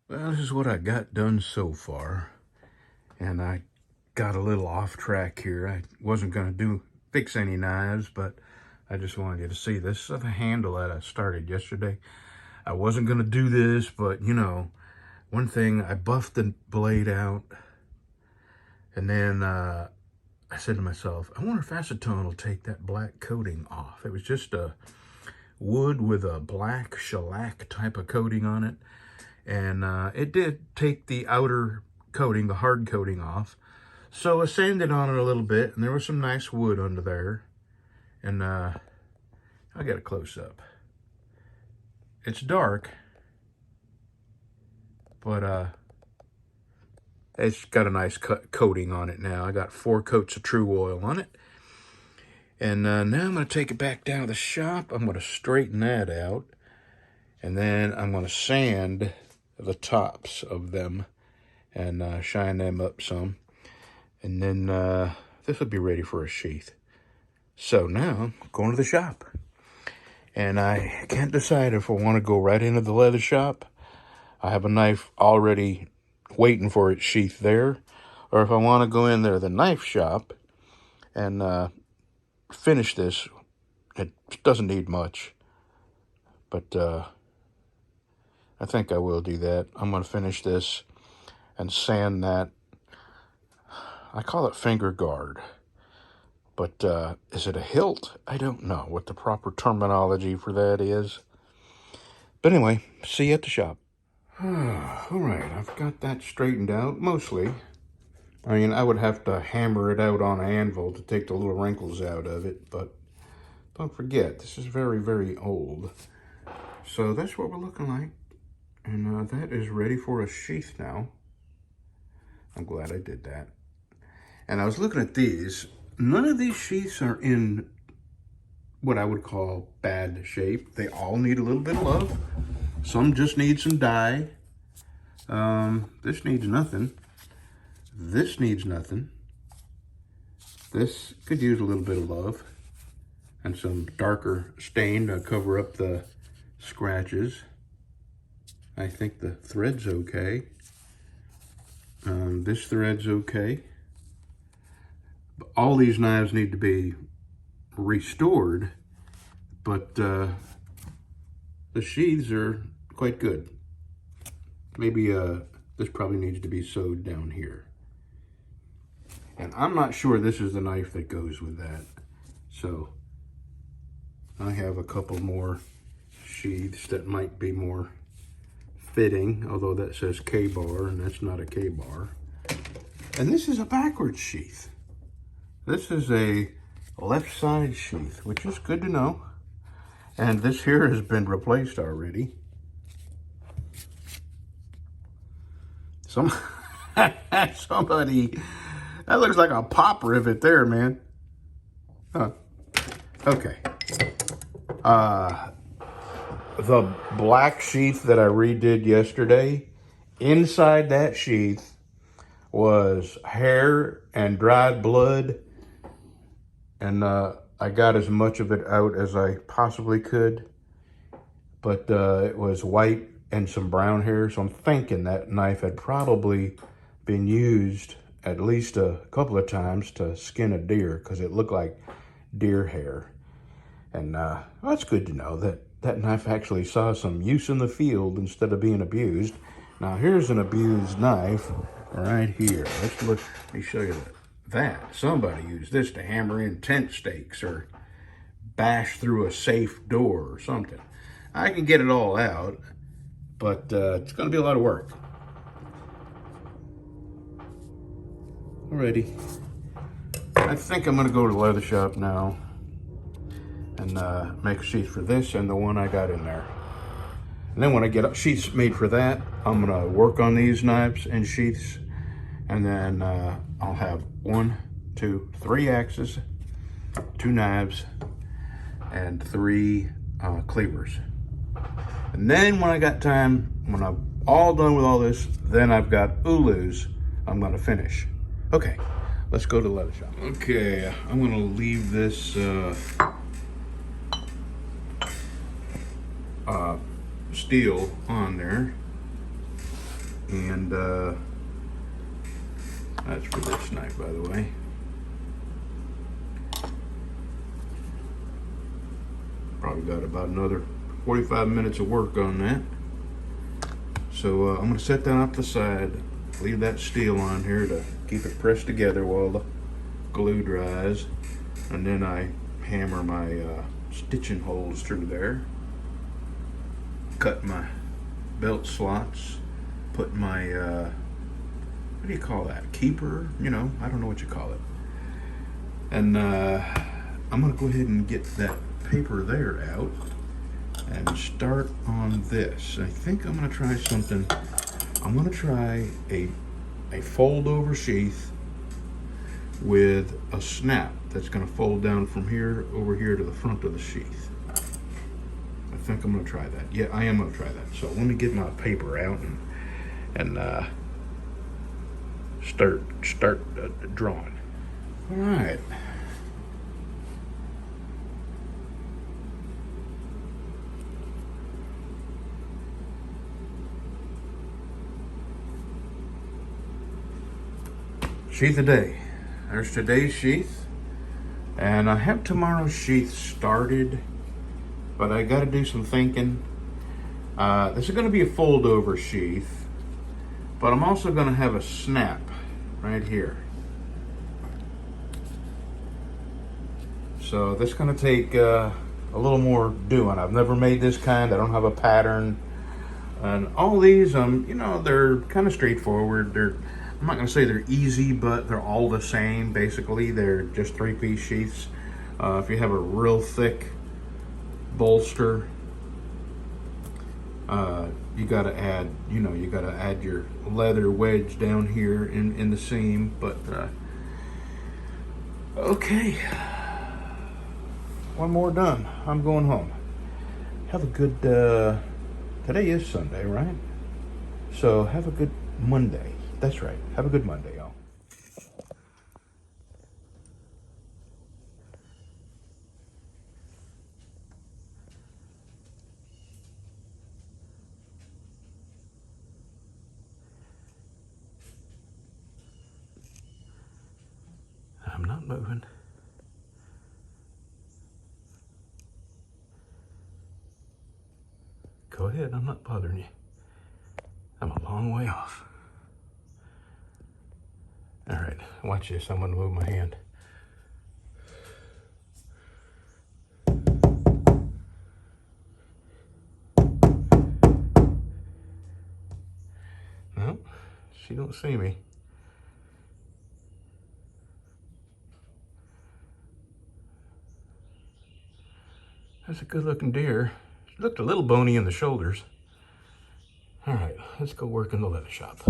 Well, this is what I got done so far, and I got a little off track here. I wasn't going to fix any knives, but I just wanted you to see this is the handle that I started yesterday. I wasn't going to do this, but you know, one thing, I buffed the blade out, and then I said to myself, I wonder if acetone will take that black coating off. It was just a wood with a black shellac type of coating on it. And it did take the outer coating, the hard coating off. So I sanded on it a little bit, and there was some nice wood under there. And I'll get a close-up. It's dark, but it's got a nice coating on it now. I got 4 coats of True Oil on it. And now I'm going to take it back down to the shop. I'm going to straighten that out. And then I'm going to sand the tops of them and shine them up some. And then this will be ready for a sheath. So now I'm going to the shop. And I can't decide if I want to go right into the leather shop. I have a knife already waiting for its sheath there. Or if I want to go in there, the knife shop, and finish this. It doesn't need much. But I think I will do that. I'm going to finish this and sand that. I call it finger guard. But is it a hilt? I don't know what the proper terminology for that is. But anyway, see you at the shop. All right, I've got that straightened out, mostly. I mean, I would have to hammer it out on an anvil to take the little wrinkles out of it, but don't forget, this is very, very old. So that's what we're looking like. And that is ready for a sheath now. I'm glad I did that. And I was looking at these. None of these sheaths are in what I would call bad shape. They all need a little bit of love. Some just need some dye. This needs nothing. This needs nothing. This could use a little bit of love. And some darker stain to cover up the scratches. I think the thread's okay. This thread's okay. All these knives need to be restored, but the sheaths are quite good. Maybe this probably needs to be sewed down here. And I'm not sure this is the knife that goes with that. So I have a couple more sheaths that might be more fitting, although that says K-bar and that's not a K-bar. And this is a backwards sheath. This is a left side sheath, which is good to know. And this here has been replaced already. Somebody, that looks like a pop rivet there, man. Huh. Okay. The black sheath that I redid yesterday, inside that sheath was hair and dried blood. And I got as much of it out as I possibly could. But it was white and some brown hair. So I'm thinking that knife had probably been used at least a couple of times to skin a deer, because it looked like deer hair. And that's good to know that that knife actually saw some use in the field instead of being abused. Now here's an abused knife right here. Let's look, let me show you that. Somebody used this to hammer in tent stakes or bash through a safe door or something. I can get it all out, but it's gonna be a lot of work. Alrighty. I think I'm gonna go to the leather shop now and make a sheath for this and the one I got in there. And then when I get sheaths made for that, I'm gonna work on these knives and sheaths, and then I'll have 1, 2, 3 axes, 2 knives, and 3 cleavers. And then when I got time, when I'm all done with all this, then I've got ulus I'm gonna finish. Okay, let's go to the leather shop. Okay, I'm gonna leave this steel on there. And that's for this night, by the way. Probably got about another 45 minutes of work on that. So I'm going to set that off to the side, leave that steel on here to keep it pressed together while the glue dries, and then I hammer my stitching holes through there, cut my belt slots, put my what do you call that, keeper, you know, I don't know what you call it. And I'm going to go ahead and get that paper there out and start on this. I think I'm going to try something. I'm going to try a fold over sheath with a snap that's going to fold down from here over here to the front of the sheath. I think I'm going to try that. Yeah, I am going to try that. So let me get my paper out and start drawing. All right. Sheath a day. There's today's sheath. And I have tomorrow's sheath started, but I got to do some thinking. This is going to be a fold over sheath, but I'm also going to have a snap right here. So this is going to take a little more doing. I've never made this kind. I don't have a pattern. And all these, you know, they're kind of straightforward. I'm not going to say they're easy, but they're all the same, basically. They're just 3-piece sheaths. If you have a real thick bolster, you got to add, you know, you got to add your leather wedge down here in the seam. But, okay. One more done. I'm going home. Have a good, today is Sunday, right? So have a good Monday. That's right. Have a good Monday, y'all. I'm not moving. Go ahead. I'm not bothering you. I'm a long way off. All right, watch this. I'm going to move my hand. No, she don't see me. That's a good-looking deer. She looked a little bony in the shoulders. All right, let's go work in the leather shop.